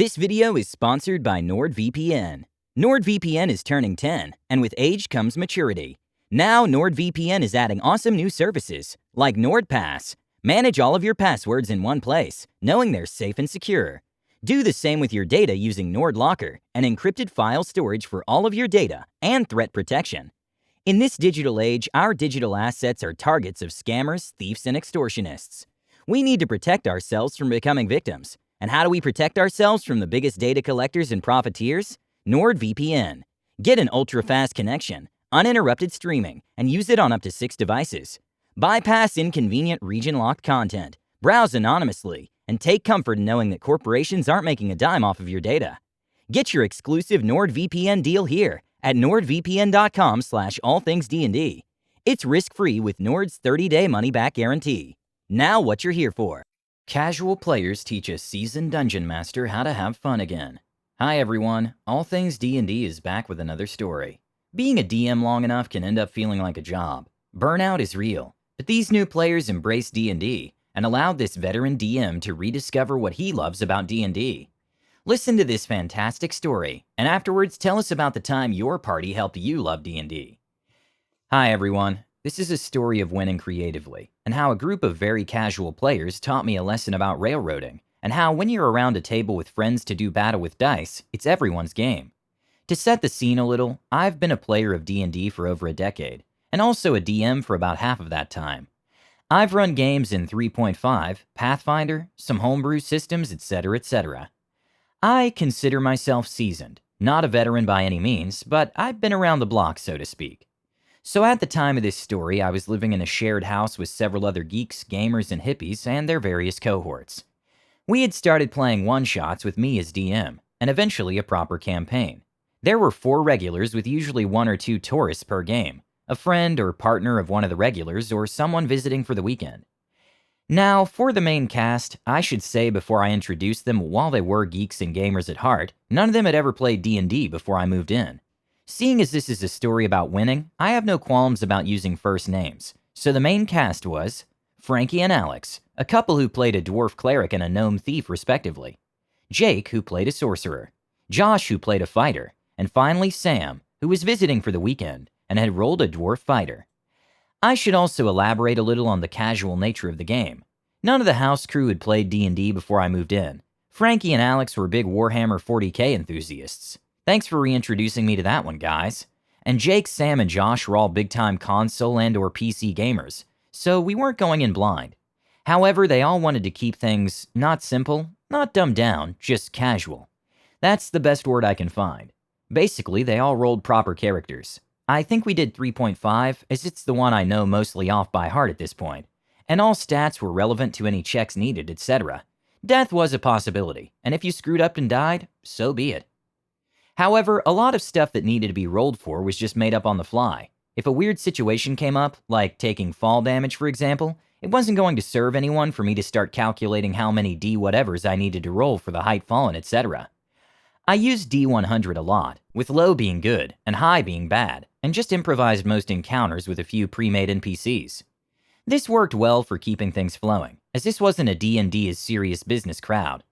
This video is sponsored by NordVPN. NordVPN is turning 10, and with age comes maturity. Now NordVPN is adding awesome new services, like NordPass. Manage all of your passwords in one place, knowing they're safe and secure. Do the same with your data using NordLocker, an encrypted file storage for all of your data and threat protection. In this digital age, our digital assets are targets of scammers, thieves, and extortionists. We need to protect ourselves from becoming victims. And how do we protect ourselves from the biggest data collectors and profiteers? NordVPN. Get an ultra-fast connection, uninterrupted streaming, and use it on up to 6 devices. Bypass inconvenient region-locked content, browse anonymously, and take comfort in knowing that corporations aren't making a dime off of your data. Get your exclusive NordVPN deal here at nordvpn.com/allthingsdnd. It's risk-free with Nord's 30-day money-back guarantee. Now what you're here for. Casual players teach a seasoned dungeon master how to have fun again. Hi everyone, All Things D&D is back with another story. Being a DM long enough can end up feeling like a job. Burnout is real, but these new players embrace D&D and allowed this veteran DM to rediscover what he loves about D&D. Listen to this fantastic story, and afterwards tell us about the time your party helped you love D&D. Hi everyone. This is a story of winning creatively, and how a group of very casual players taught me a lesson about railroading, and how when you're around a table with friends to do battle with dice, it's everyone's game. To set the scene a little, I've been a player of D&D for over a decade, and also a DM for about half of that time. I've run games in 3.5, Pathfinder, some homebrew systems, etc., etc. I consider myself seasoned, not a veteran by any means, but I've been around the block, so to speak. So at the time of this story, I was living in a shared house with several other geeks, gamers, and hippies, and their various cohorts. We had started playing one-shots with me as DM, and eventually a proper campaign. There were 4 regulars with usually 1 or 2 tourists per game, a friend or partner of one of the regulars, or someone visiting for the weekend. Now, for the main cast, I should say before I introduced them, while they were geeks and gamers at heart, none of them had ever played D&D before I moved in. Seeing as this is a story about winning, I have no qualms about using first names. So the main cast was Frankie and Alex, a couple who played a dwarf cleric and a gnome thief respectively. Jake, who played a sorcerer. Josh, who played a fighter. And finally Sam, who was visiting for the weekend and had rolled a dwarf fighter. I should also elaborate a little on the casual nature of the game. None of the house crew had played D&D before I moved in. Frankie and Alex were big Warhammer 40k enthusiasts. Thanks for reintroducing me to that one, guys. And Jake, Sam, and Josh were all big-time console and or PC gamers, so we weren't going in blind. However, they all wanted to keep things not simple, not dumbed down, just casual. That's the best word I can find. Basically, they all rolled proper characters. I think we did 3.5, as it's the one I know mostly off by heart at this point, and all stats were relevant to any checks needed, etc. Death was a possibility, and if you screwed up and died, so be it. However, a lot of stuff that needed to be rolled for was just made up on the fly. If a weird situation came up, like taking fall damage for example, it wasn't going to serve anyone for me to start calculating how many D-whatevers I needed to roll for the height fallen, etc. I used D100 a lot, with low being good and high being bad, and just improvised most encounters with a few pre-made NPCs. This worked well for keeping things flowing, as this wasn't a D&D as serious business crowd.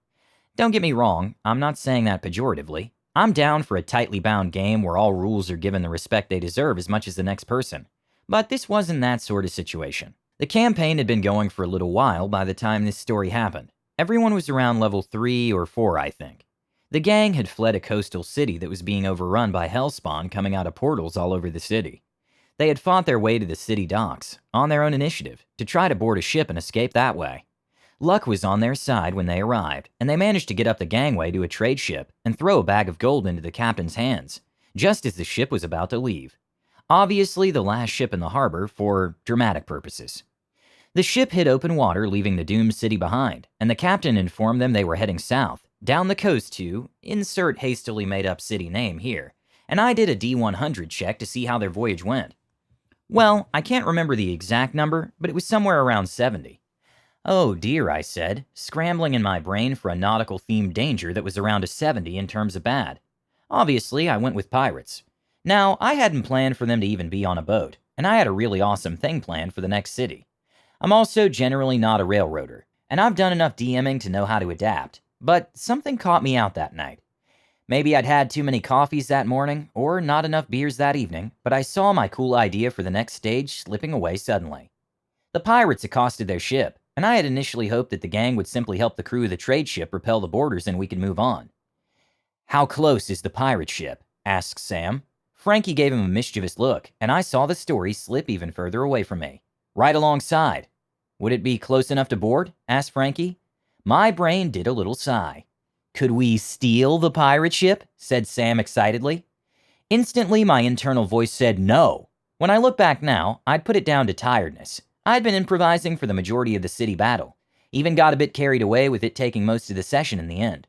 Don't get me wrong, I'm not saying that pejoratively. I'm down for a tightly bound game where all rules are given the respect they deserve as much as the next person. But this wasn't that sort of situation. The campaign had been going for a little while by the time this story happened. Everyone was around level 3 or 4, I think. The gang had fled a coastal city that was being overrun by hellspawn coming out of portals all over the city. They had fought their way to the city docks, on their own initiative, to try to board a ship and escape that way. Luck was on their side when they arrived, and they managed to get up the gangway to a trade ship and throw a bag of gold into the captain's hands, just as the ship was about to leave. Obviously, the last ship in the harbor for dramatic purposes. The ship hit open water, leaving the doomed city behind, and the captain informed them they were heading south, down the coast to, insert hastily made-up city name here, and I did a D100 check to see how their voyage went. Well, I can't remember the exact number, but it was somewhere around 70. Oh dear, I said, scrambling in my brain for a nautical-themed danger that was around a 70 in terms of bad. Obviously, I went with pirates. Now, I hadn't planned for them to even be on a boat, and I had a really awesome thing planned for the next city. I'm also generally not a railroader, and I've done enough DMing to know how to adapt. But something caught me out that night. Maybe I'd had too many coffees that morning, or not enough beers that evening, but I saw my cool idea for the next stage slipping away suddenly. The pirates accosted their ship, and I had initially hoped that the gang would simply help the crew of the trade ship repel the boarders and we could move on. "How close is the pirate ship?" asked Sam. Frankie gave him a mischievous look, and I saw the story slip even further away from me. "Right alongside." "Would it be close enough to board?" asked Frankie. My brain did a little sigh. "Could we steal the pirate ship?" said Sam excitedly. Instantly, my internal voice said no. When I look back now, I'd put it down to tiredness. I'd been improvising for the majority of the city battle. Even got a bit carried away with it taking most of the session in the end.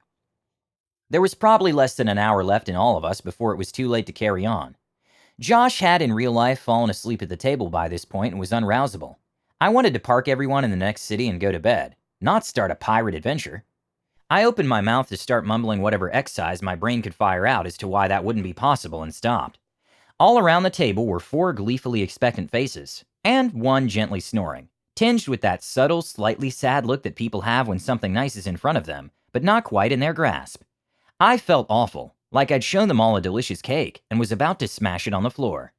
There was probably less than an hour left in all of us before it was too late to carry on. Josh had in real life fallen asleep at the table by this point and was unrousable. I wanted to park everyone in the next city and go to bed, not start a pirate adventure. I opened my mouth to start mumbling whatever excise my brain could fire out as to why that wouldn't be possible and stopped. All around the table were 4 gleefully expectant faces, and one gently snoring, tinged with that subtle, slightly sad look that people have when something nice is in front of them, but not quite in their grasp. I felt awful, like I'd shown them all a delicious cake and was about to smash it on the floor.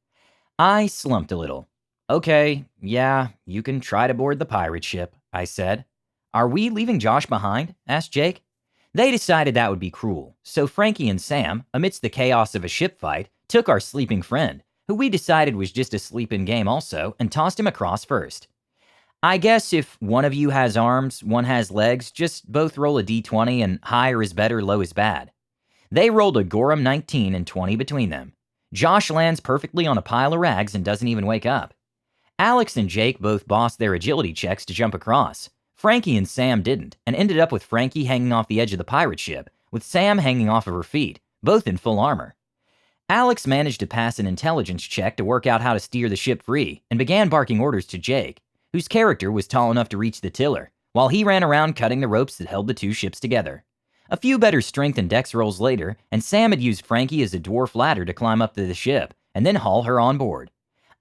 I slumped a little. "Okay, yeah, you can try to board the pirate ship," I said. "Are we leaving Josh behind?" asked Jake. They decided that would be cruel, so Frankie and Sam, amidst the chaos of a ship fight, took our sleeping friend, who we decided was just asleep in game also, and tossed him across first. "I guess if one of you has arms, one has legs, just both roll a d20 and higher is better, low is bad." They rolled a Gorham 19 and 20 between them. Josh lands perfectly on a pile of rags and doesn't even wake up. Alex and Jake both bossed their agility checks to jump across. Frankie and Sam didn't, and ended up with Frankie hanging off the edge of the pirate ship, with Sam hanging off of her feet, both in full armor. Alex managed to pass an intelligence check to work out how to steer the ship free, and began barking orders to Jake, whose character was tall enough to reach the tiller, while he ran around cutting the ropes that held the 2 ships together. A few better strength and dex rolls later, and Sam had used Frankie as a dwarf ladder to climb up to the ship, and then haul her on board.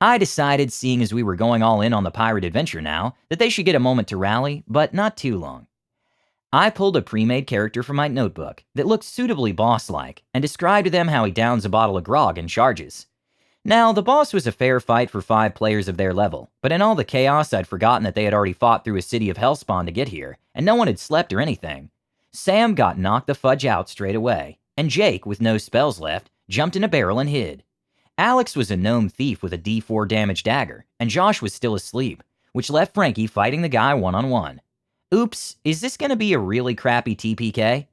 I decided, seeing as we were going all in on the pirate adventure now, that they should get a moment to rally, but not too long. I pulled a pre-made character from my notebook that looked suitably boss-like, and described to them how he downs a bottle of grog and charges. Now, the boss was a fair fight for 5 players of their level, but in all the chaos I'd forgotten that they had already fought through a city of hellspawn to get here, and no one had slept or anything. Sam got knocked the fudge out straight away, and Jake, with no spells left, jumped in a barrel and hid. Alex was a gnome thief with a D4 damage dagger, and Josh was still asleep, which left Frankie fighting the guy one-on-one. Oops, is this gonna be a really crappy TPK?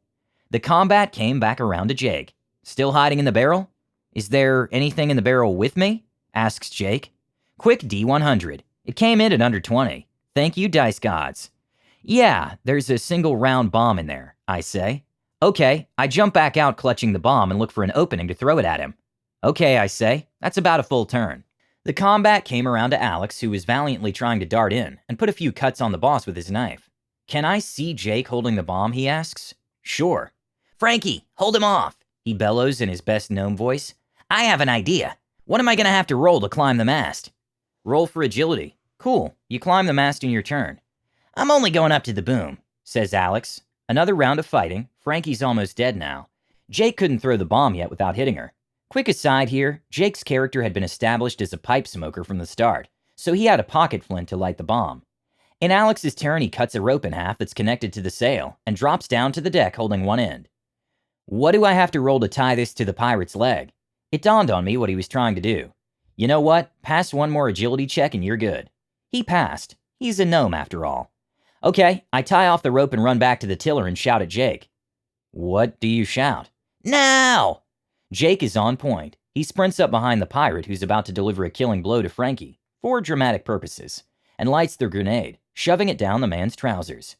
The combat came back around to Jake. "Still hiding in the barrel?" "Is there anything in the barrel with me?" asks Jake. Quick D100. It came in at under 20. Thank you, dice gods. "Yeah, there's a single round bomb in there," I say. "Okay," I jump back out clutching the bomb and look for an opening to throw it at him. "Okay," I say, "that's about a full turn." The combat came around to Alex, who was valiantly trying to dart in, and put a few cuts on the boss with his knife. "Can I see Jake holding the bomb?" he asks. "Sure." "Frankie, hold him off," he bellows in his best gnome voice. "I have an idea. What am I gonna have to roll to climb the mast?" "Roll for agility." "Cool, you climb the mast in your turn." "I'm only going up to the boom," says Alex. Another round of fighting. Frankie's almost dead now. Jake couldn't throw the bomb yet without hitting her. Quick aside here, Jake's character had been established as a pipe smoker from the start, so he had a pocket flint to light the bomb. In Alex's turn, he cuts a rope in half that's connected to the sail, and drops down to the deck holding one end. "What do I have to roll to tie this to the pirate's leg?" It dawned on me what he was trying to do. "You know what? Pass one more agility check and you're good." He passed. He's a gnome after all. Okay, I tie off the rope and run back to the tiller and shout at Jake. "What do you shout?" "Now!" Jake is on point. He sprints up behind the pirate, who's about to deliver a killing blow to Frankie, for dramatic purposes, and lights the grenade, shoving it down the man's trousers.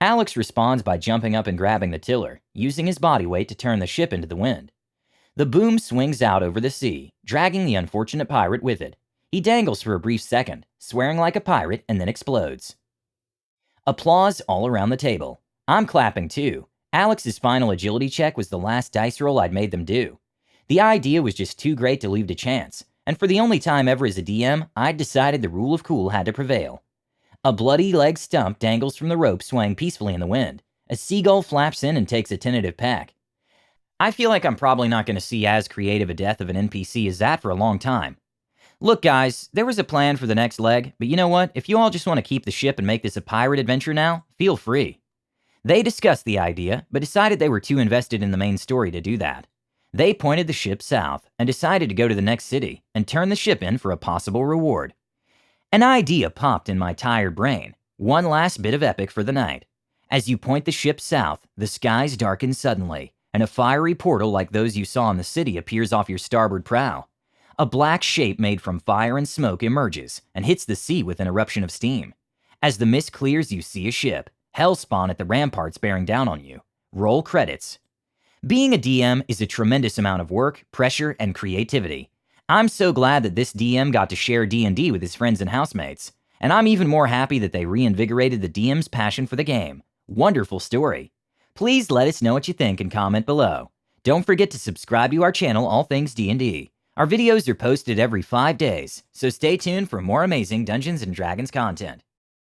Alex responds by jumping up and grabbing the tiller, using his body weight to turn the ship into the wind. The boom swings out over the sea, dragging the unfortunate pirate with it. He dangles for a brief second, swearing like a pirate, and then explodes. Applause all around the table. I'm clapping too. Alex's final agility check was the last dice roll I'd made them do. The idea was just too great to leave to chance, and for the only time ever as a DM, I'd decided the rule of cool had to prevail. A bloody leg stump dangles from the rope swaying peacefully in the wind, A seagull flaps in and takes a tentative peck. I feel like I'm probably not going to see as creative a death of an NPC as that for a long time. Look guys, there was a plan for the next leg, but you know what? If you all just want to keep the ship and make this a pirate adventure now, feel free. They discussed the idea, but decided they were too invested in the main story to do that. They pointed the ship south and decided to go to the next city and turn the ship in for a possible reward. An idea popped in my tired brain. One last bit of epic for the night. As you point the ship south, the skies darken suddenly, and a fiery portal like those you saw in the city appears off your starboard prow. A black shape made from fire and smoke emerges and hits the sea with an eruption of steam. As the mist clears, you see a ship, Hellspawn, at the ramparts bearing down on you. Roll credits. Being a DM is a tremendous amount of work, pressure, and creativity. I'm so glad that this DM got to share D&D with his friends and housemates, and I'm even more happy that they reinvigorated the DM's passion for the game. Wonderful story. Please let us know what you think and comment below. Don't forget to subscribe to our channel, All Things D&D. Our videos are posted every 5 days, so stay tuned for more amazing Dungeons & Dragons content.